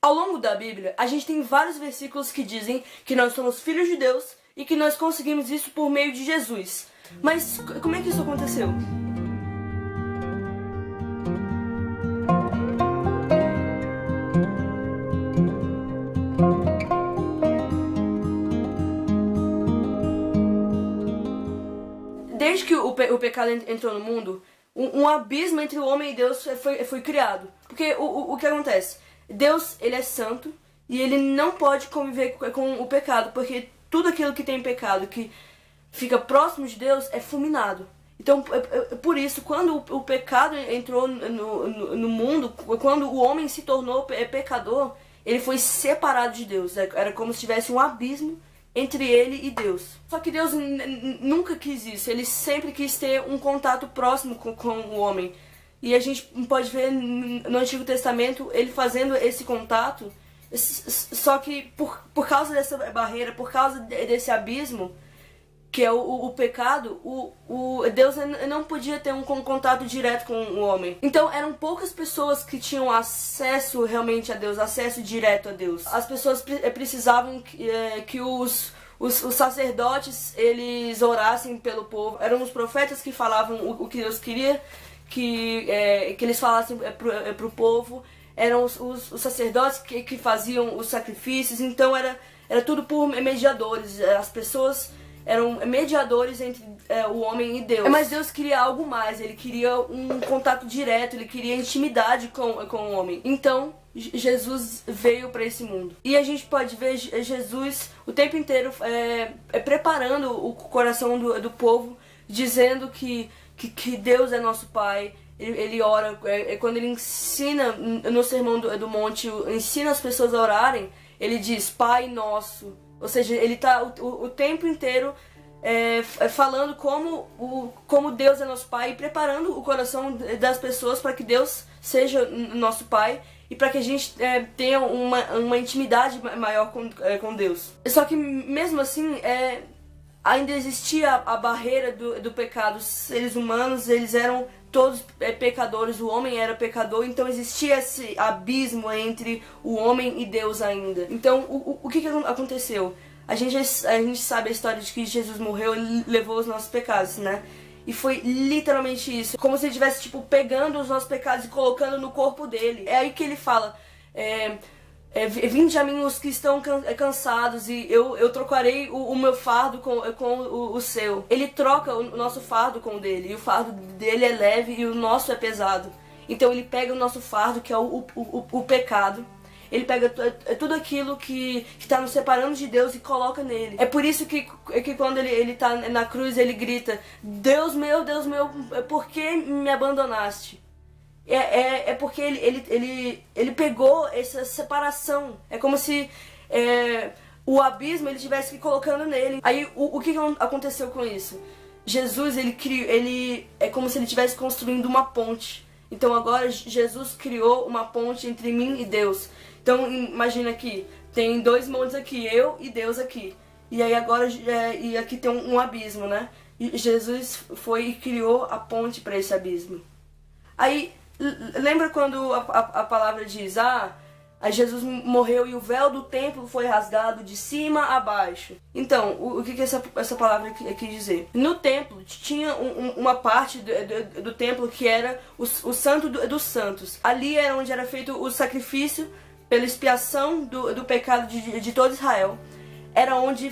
Ao longo da Bíblia, a gente tem vários versículos que dizem que nós somos filhos de Deus e que nós conseguimos isso por meio de Jesus. Mas como é que isso aconteceu? Desde que o pecado entrou no mundo, um abismo entre o homem e Deus foi criado. Porque o que acontece? Deus, ele é santo e ele não pode conviver com o pecado, porque tudo aquilo que tem pecado, que fica próximo de Deus, é fulminado. Então, por isso, quando o pecado entrou no mundo, quando o homem se tornou pecador, ele foi separado de Deus. Era como se tivesse um abismo entre ele e Deus. Só que Deus nunca quis isso. Ele sempre quis ter um contato próximo com o homem. E a gente pode ver no Antigo Testamento ele fazendo esse contato. Só que por causa dessa barreira, por causa desse abismo, que é o pecado, Deus não podia ter um contato direto com o homem. Então eram poucas pessoas que tinham acesso realmente a Deus, acesso direto a Deus. As pessoas precisavam que os sacerdotes, eles orassem pelo povo. Eram os profetas que falavam o que Deus queria que eles falassem pro povo. Eram os sacerdotes que faziam os sacrifícios. Então era tudo por mediadores. As pessoas eram mediadores entre o homem e Deus. Mas Deus queria algo mais. Ele queria um contato direto. Ele queria intimidade com o homem. Então Jesus veio para esse mundo. E a gente pode ver Jesus o tempo inteiro preparando o coração do povo, dizendo que Deus é nosso Pai. Ele ora, quando ele ensina no Sermão do Monte, ensina as pessoas a orarem, ele diz Pai Nosso. Ou seja, ele está o tempo inteiro falando como Deus é nosso Pai e preparando o coração das pessoas para que Deus seja nosso Pai e para que a gente tenha uma intimidade maior com Deus. Só que mesmo assim, ainda existia a barreira do pecado. Os seres humanos, eles eram todos pecadores, o homem era pecador, então existia esse abismo entre o homem e Deus ainda. Então, o que aconteceu? A gente sabe a história de que Jesus morreu e levou os nossos pecados, né? E foi literalmente isso. Como se ele estivesse, tipo, pegando os nossos pecados e colocando no corpo dele. É aí que ele fala, vinde a mim os que estão cansados e eu trocarei o meu fardo com o seu. Ele troca o nosso fardo com o dele, e o fardo dele é leve e o nosso é pesado. Então ele pega o nosso fardo, que é o pecado. Ele pega tudo aquilo que está nos separando de Deus e coloca nele. É por isso que quando ele está na cruz, ele grita, Deus meu, por que me abandonaste? É porque ele pegou essa separação. É como se o abismo ele estivesse colocando nele. Aí o que aconteceu com isso? Jesus, ele é como se ele estivesse construindo uma ponte. Então agora Jesus criou uma ponte entre mim e Deus. Então imagina aqui, tem dois montes aqui, eu e Deus aqui. E aí agora e aqui tem um abismo, né? E Jesus foi e criou a ponte para esse abismo. Aí lembra quando a palavra diz, Jesus morreu e o véu do templo foi rasgado de cima a baixo. Então, o que essa palavra quer dizer? No templo tinha uma parte do templo que era o santo dos santos. Ali era onde era feito o sacrifício pela expiação do pecado de todo Israel. Era onde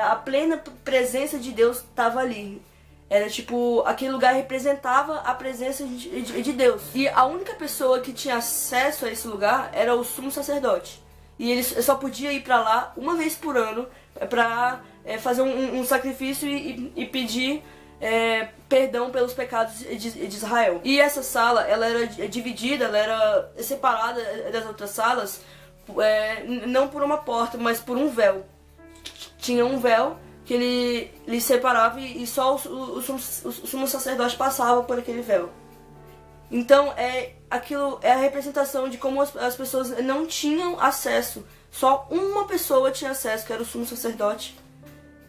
a plena presença de Deus estava ali. Era tipo, aquele lugar representava a presença de Deus. E a única pessoa que tinha acesso a esse lugar era o sumo sacerdote. E ele só podia ir pra lá uma vez por ano pra fazer um sacrifício e pedir perdão pelos pecados de Israel. E essa sala, ela era dividida, ela era separada das outras salas, não por uma porta, mas por um véu. Tinha um véu que ele separava e só o sumo sacerdote passava por aquele véu. Então aquilo é a representação de como as pessoas não tinham acesso. Só uma pessoa tinha acesso, que era o sumo sacerdote.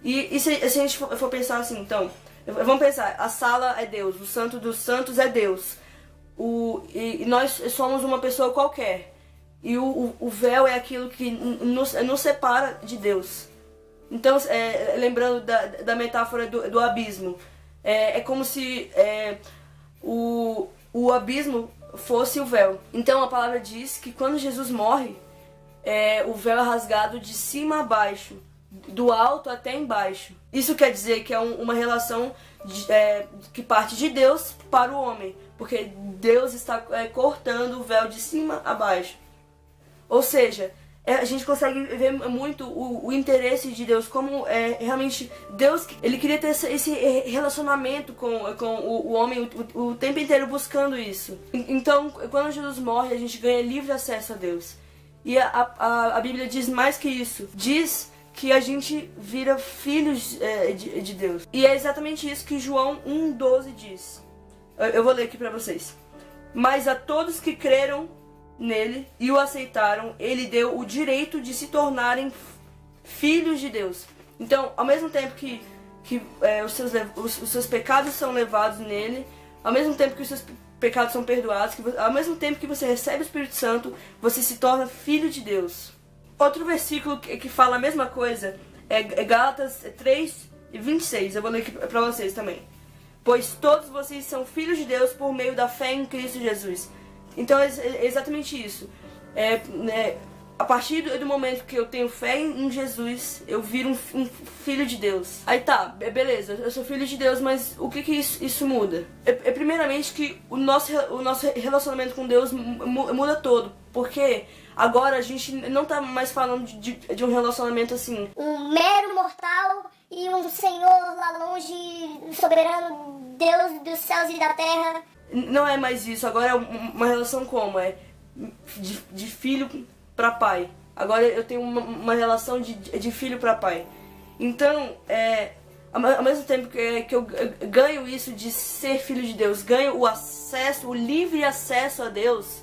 E se a gente for pensar assim, então, vamos pensar, a sala é Deus, o santo dos santos é Deus, e nós somos uma pessoa qualquer, e o véu é aquilo que nos separa de Deus. Então, lembrando da metáfora do abismo, é como se o abismo fosse o véu. Então a palavra diz que quando Jesus morre, o véu é rasgado de cima a baixo, do alto até embaixo. Isso quer dizer que é uma relação que parte de Deus para o homem, porque Deus está cortando o véu de cima a baixo. Ou seja, a gente consegue ver muito o interesse de Deus, como realmente Deus, ele queria ter esse relacionamento com o homem o tempo inteiro buscando isso. Então, quando Jesus morre, a gente ganha livre acesso a Deus. E a Bíblia diz mais que isso. Diz que a gente vira filhos de Deus. E é exatamente isso que João 1,12 diz. Eu vou ler aqui pra vocês. Mas a todos que creram nele e o aceitaram, ele deu o direito de se tornarem filhos de Deus. Então, ao mesmo tempo que os seus pecados são levados nele, ao mesmo tempo que os seus pecados são perdoados, ao mesmo tempo que você recebe o Espírito Santo, você se torna filho de Deus. Outro versículo que fala a mesma coisa é Gálatas 3:26. Eu vou ler aqui pra vocês também. Pois todos vocês são filhos de Deus por meio da fé em Cristo Jesus. Então é exatamente isso. A partir do momento que eu tenho fé em Jesus, eu viro um filho de Deus. Aí tá, beleza, eu sou filho de Deus, mas o que isso muda? Primeiramente que o nosso relacionamento com Deus muda todo. Porque agora a gente não tá mais falando de um relacionamento assim, um mero mortal e um Senhor lá longe, soberano, Deus dos céus e da terra. Não é mais isso, agora é uma relação como? De filho para pai. Agora eu tenho uma relação de filho para pai. Então, ao mesmo tempo que eu ganho isso de ser filho de Deus, ganho o acesso, o livre acesso a Deus,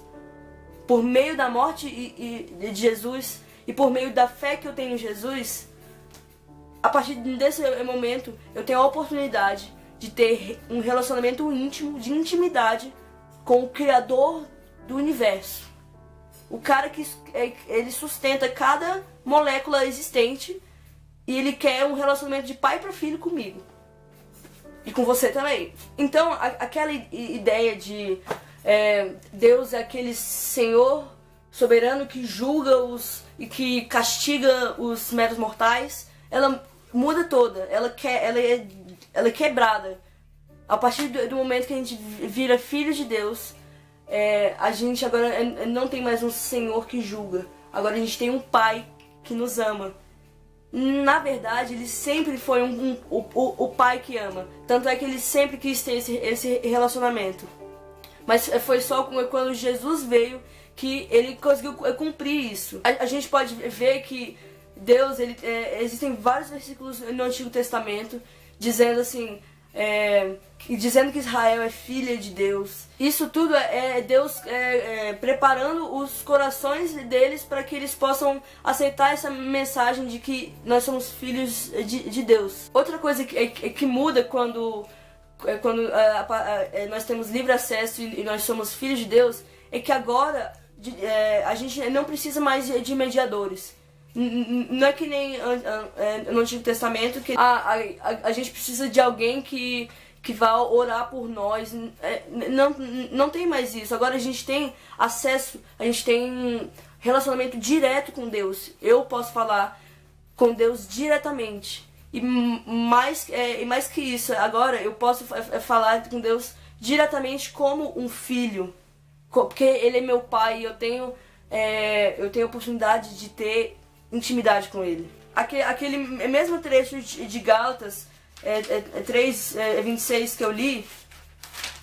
por meio da morte de Jesus e por meio da fé que eu tenho em Jesus, a partir desse momento eu tenho a oportunidade de ter um relacionamento íntimo, de intimidade com o Criador do universo. O cara que ele sustenta cada molécula existente e ele quer um relacionamento de pai para filho comigo. E com você também. Então, aquela ideia de Deus é aquele Senhor soberano que julga e que castiga os meros mortais, ela muda toda. Ela é quebrada. A partir do momento que a gente vira filho de Deus, a gente agora não tem mais um Senhor que julga. Agora a gente tem um Pai que nos ama. Na verdade, ele sempre foi o Pai que ama. Tanto é que ele sempre quis ter esse relacionamento. Mas foi só quando Jesus veio que ele conseguiu cumprir isso. A gente pode ver que Deus, existem vários versículos no Antigo Testamento dizendo assim, dizendo que Israel é filha de Deus. Isso tudo é Deus preparando os corações deles para que eles possam aceitar essa mensagem de que nós somos filhos de Deus. Outra coisa que muda quando nós temos livre acesso e nós somos filhos de Deus é que agora a gente não precisa mais de mediadores. Não é que nem no Antigo Testamento que a gente precisa de alguém que vá orar por nós. Não tem mais isso. Agora a gente tem acesso, a gente tem relacionamento direto com Deus. Eu posso falar com Deus diretamente. E mais que isso, agora eu posso falar com Deus diretamente como um filho. Porque Ele é meu pai e eu tenho a oportunidade de ter intimidade com Ele. Aquele mesmo trecho de Gálatas 3:26 que eu li,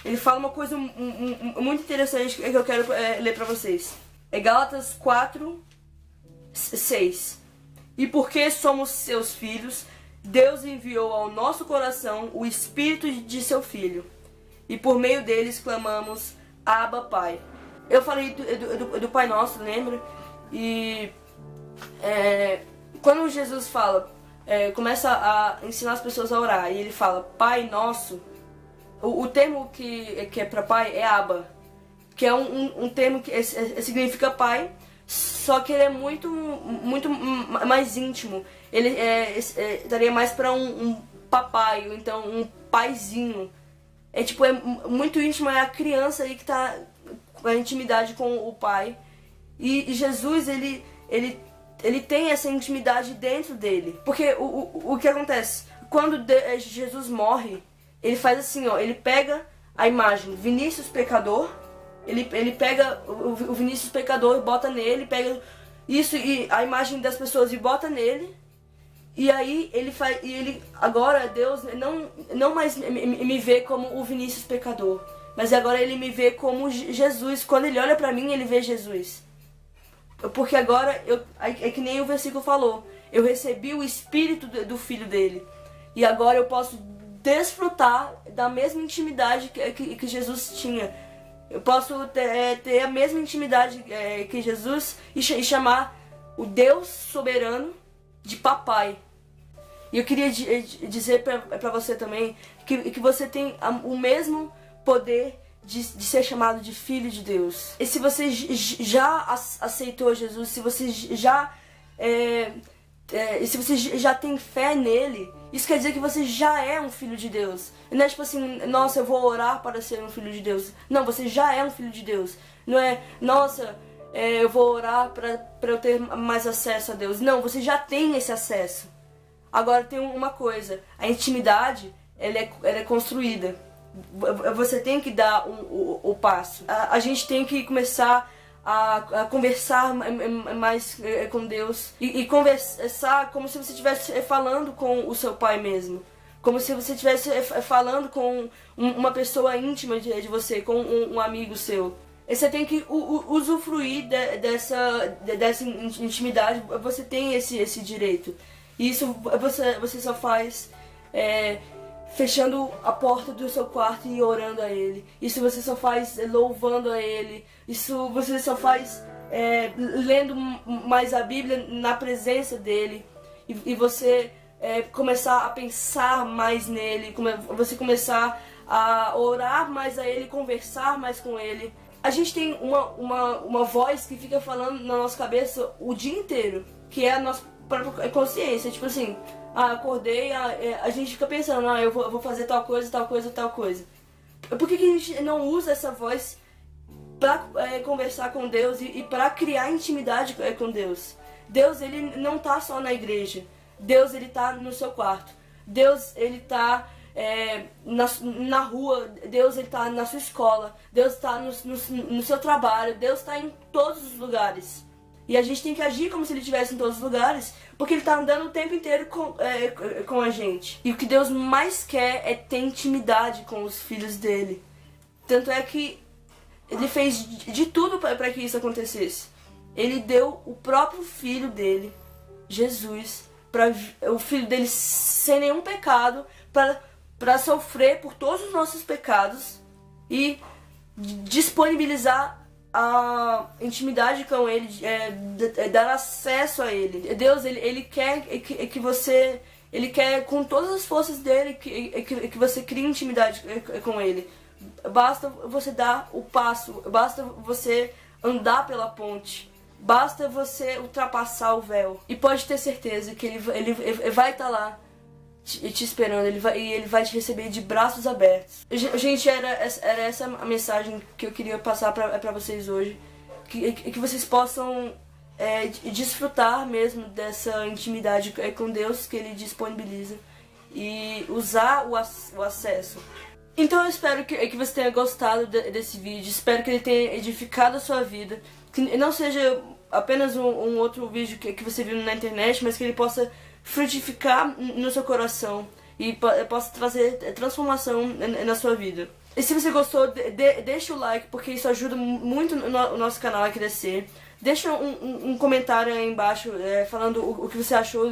ele fala uma coisa muito interessante que eu quero ler pra vocês. É Gálatas 4:6. E porque somos seus filhos, Deus enviou ao nosso coração o Espírito de seu Filho. E por meio deles clamamos, Abba, Pai. Eu falei do Pai Nosso, lembra? E quando Jesus fala, começa a ensinar as pessoas a orar. E ele fala, Pai Nosso. O termo que é para pai é Abba, que é um termo que significa pai, só que ele é muito mais íntimo. Ele daria mais para um papai, ou então um paizinho. É muito íntimo, é a criança aí que tá com a intimidade com o pai. E Jesus, ele tem essa intimidade dentro dele. Porque o que acontece? Quando Jesus morre, ele faz assim, ó, ele pega a imagem Vinícius pecador, ele pega o Vinícius pecador e bota nele, pega isso e a imagem das pessoas e bota nele, e aí ele agora Deus não mais me vê como o Vinícius pecador, mas agora ele me vê como Jesus. Quando ele olha pra mim, ele vê Jesus. Porque agora é que nem o versículo falou, eu recebi o espírito do filho dele, e agora eu posso desfrutar da mesma intimidade que Jesus tinha. Eu posso ter a mesma intimidade que Jesus e chamar o Deus soberano de papai. E eu queria dizer pra você também que você tem o mesmo poder de ser chamado de filho de Deus. E se você já aceitou Jesus, se você já tem fé nele, isso quer dizer que você já é um filho de Deus. Não é tipo assim, nossa, eu vou orar para ser um filho de Deus. Não, você já é um filho de Deus. Não é, nossa, eu vou orar para eu ter mais acesso a Deus. Não, você já tem esse acesso. Agora tem uma coisa, a intimidade, ela é construída. Você tem que dar o passo. A gente tem que começar a conversar mais com Deus e conversar como se você estivesse falando com o seu pai mesmo, como se você estivesse falando com uma pessoa íntima de você, com um amigo seu. E você tem que usufruir dessa intimidade. Você tem esse direito. E isso você só faz fechando a porta do seu quarto e orando a Ele. Isso você só faz louvando a Ele. Isso você só faz lendo mais a Bíblia na presença dEle. E você começar a pensar mais nele. Você começar a orar mais a Ele, conversar mais com Ele. A gente tem uma voz que fica falando na nossa cabeça o dia inteiro, que é a nossa própria consciência. Tipo assim, acordei, a gente fica pensando, eu vou fazer tal coisa, tal coisa, tal coisa. Por que a gente não usa essa voz para conversar com Deus e para criar intimidade com Deus? Deus, ele não tá só na igreja. Deus, ele tá no seu quarto. Deus, ele tá na rua. Deus, ele tá na sua escola. Deus tá no seu trabalho. Deus tá em todos os lugares. E a gente tem que agir como se ele estivesse em todos os lugares, porque ele tá andando o tempo inteiro com a gente. E o que Deus mais quer é ter intimidade com os filhos dele. Tanto é que ele fez de tudo para que isso acontecesse. Ele deu o próprio filho dele, Jesus, para o filho dele sem nenhum pecado, para sofrer por todos os nossos pecados e disponibilizar a intimidade com ele, dar acesso a ele. Deus, ele quer que você, ele quer com todas as forças dele que você crie intimidade com ele. Basta você dar o passo, basta você andar pela ponte, basta você ultrapassar o véu. E pode ter certeza que ele vai estar lá te esperando, ele vai te receber de braços abertos. Gente, era essa a mensagem que eu queria passar pra vocês hoje. Que vocês possam desfrutar mesmo dessa intimidade com Deus que Ele disponibiliza e usar o acesso. Então eu espero que você tenha gostado desse vídeo, espero que ele tenha edificado a sua vida, que não seja apenas um outro vídeo que você viu na internet, mas que ele possa frutificar no seu coração e possa trazer transformação na sua vida. E se você gostou, deixa o like, porque isso ajuda muito o nosso canal a crescer. Deixa um comentário aí embaixo falando o que você achou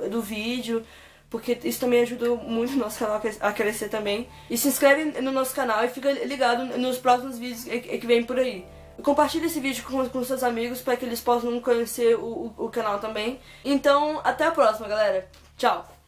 do vídeo, porque isso também ajuda muito o nosso canal a crescer também. E se inscreve no nosso canal e fica ligado nos próximos vídeos que vem por aí. Compartilhe esse vídeo com seus amigos para que eles possam conhecer o canal também. Então, até a próxima, galera. Tchau!